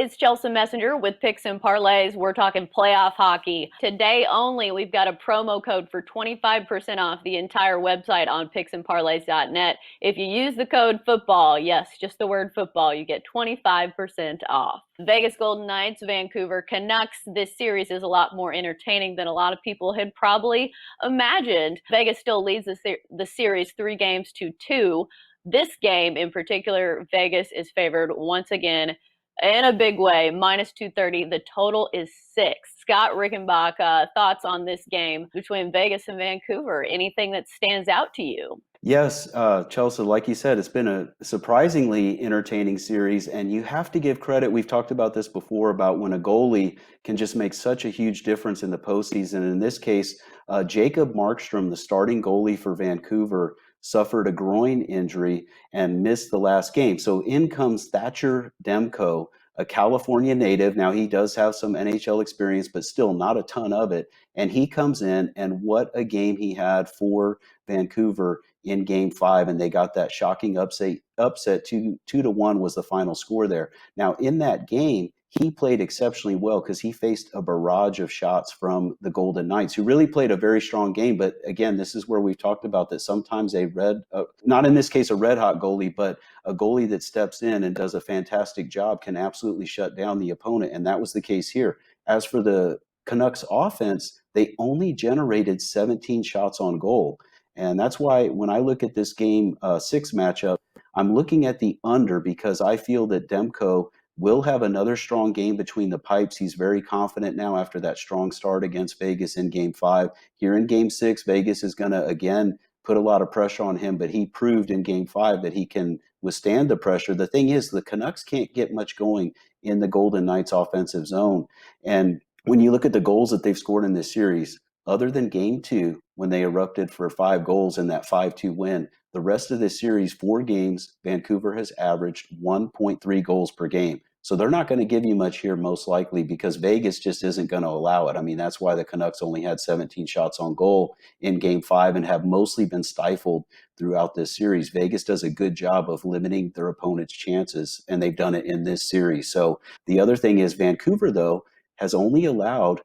it's Chelsa Messenger with Picks and Parlays. We're talking playoff hockey. Today only, we've got a promo code for 25% off the entire website on picksandparlays.net. If you use the code football, yes, just the word football, you get 25% off. Vegas Golden Knights, Vancouver Canucks. This series is a lot more entertaining than a lot of people had probably imagined. Vegas still leads the series 3-2. This game in particular, Vegas is favored once again in a big way, minus 230. The total is 6. Scott Rickenbach, thoughts on this game between Vegas and Vancouver? Anything that stands out to you? Yes, Chelsea, like you said, it's been a surprisingly entertaining series, and you have to give credit. We've talked about this before about when a goalie can just make such a huge difference in the postseason. In this case, Jacob Markstrom, the starting goalie for Vancouver, suffered a groin injury and missed the last game. So in comes Thatcher Demko, a California native. Now he does have some NHL experience, but still not a ton of it. And he comes in, and what a game he had for Vancouver in Game 5, and they got that shocking upset. 2-1 was the final score there. Now in that game, he played exceptionally well because he faced a barrage of shots from the Golden Knights, who really played a very strong game. But again, this is where we've talked about that sometimes not in this case a red hot goalie, but a goalie that steps in and does a fantastic job can absolutely shut down the opponent. And that was the case here. As for the Canucks offense, they only generated 17 shots on goal. And that's why when I look at this Game 6 matchup, I'm looking at the under because I feel that Demko will have another strong game between the pipes. He's very confident now after that strong start against Vegas in Game 5. Here in Game 6, Vegas is going to, again, put a lot of pressure on him, but he proved in Game 5 that he can withstand the pressure. The thing is, the Canucks can't get much going in the Golden Knights offensive zone. And when you look at the goals that they've scored in this series, other than Game 2, when they erupted for 5 goals in that 5-2 win, the rest of this series, 4 games, Vancouver has averaged 1.3 goals per game. So they're not going to give you much here, most likely, because Vegas just isn't going to allow it. I mean, that's why the Canucks only had 17 shots on goal in Game 5 and have mostly been stifled throughout this series. Vegas does a good job of limiting their opponent's chances, and they've done it in this series. So the other thing is Vancouver, though, has only allowed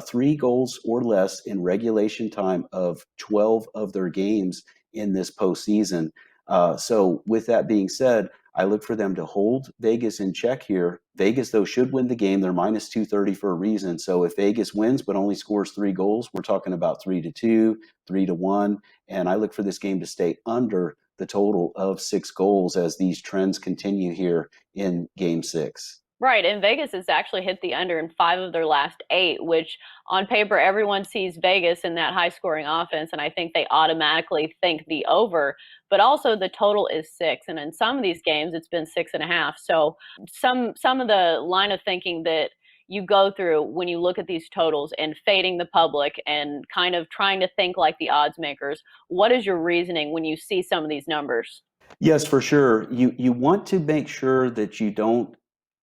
3 goals or less in regulation time of 12 of their games in this postseason. So with that being said, I look for them to hold Vegas in check here. Vegas, though, should win the game. They're minus 230 for a reason. So if Vegas wins but only scores 3 goals, we're talking about 3-2, 3-1. And I look for this game to stay under the total of 6 goals as these trends continue here in Game 6. Right, and Vegas has actually hit the under in 5 of their last 8, which on paper everyone sees Vegas in that high-scoring offense, and I think they automatically think the over. But also the total is 6, and in some of these games it's been 6.5. So some of the line of thinking that you go through when you look at these totals and fading the public and kind of trying to think like the odds makers, what is your reasoning when you see some of these numbers? Yes, for sure. You want to make sure that you don't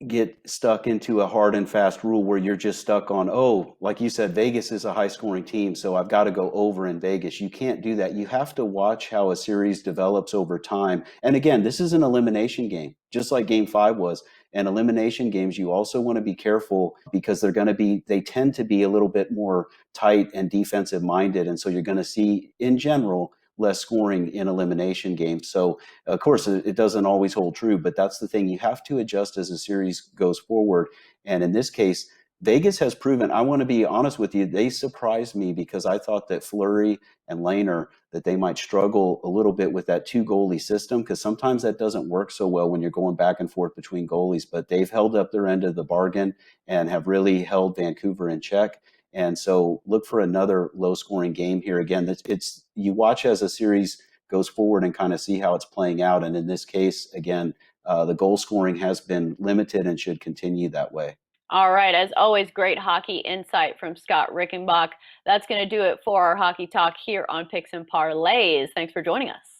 get stuck into a hard and fast rule where you're just stuck on, oh, like you said, Vegas is a high scoring team, so I've got to go over in Vegas. You can't do that. You have to watch how a series develops over time. And again, this is an elimination game, just like Game 5 was. And elimination games, you also want to be careful because they tend to be a little bit more tight and defensive minded. And so you're going to see, in general, less scoring in elimination games. So, of course, it doesn't always hold true, but that's the thing. You have to adjust as the series goes forward. And in this case, Vegas has proven, I want to be honest with you, they surprised me because I thought that Fleury and Lehner, that they might struggle a little bit with that 2-goalie system because sometimes that doesn't work so well when you're going back and forth between goalies. But they've held up their end of the bargain and have really held Vancouver in check. And so look for another low-scoring game here. Again, it's you watch as a series goes forward and kind of see how it's playing out. And in this case, again, the goal scoring has been limited and should continue that way. All right. As always, great hockey insight from Scott Rickenbach. That's going to do it for our hockey talk here on Picks and Parlays. Thanks for joining us.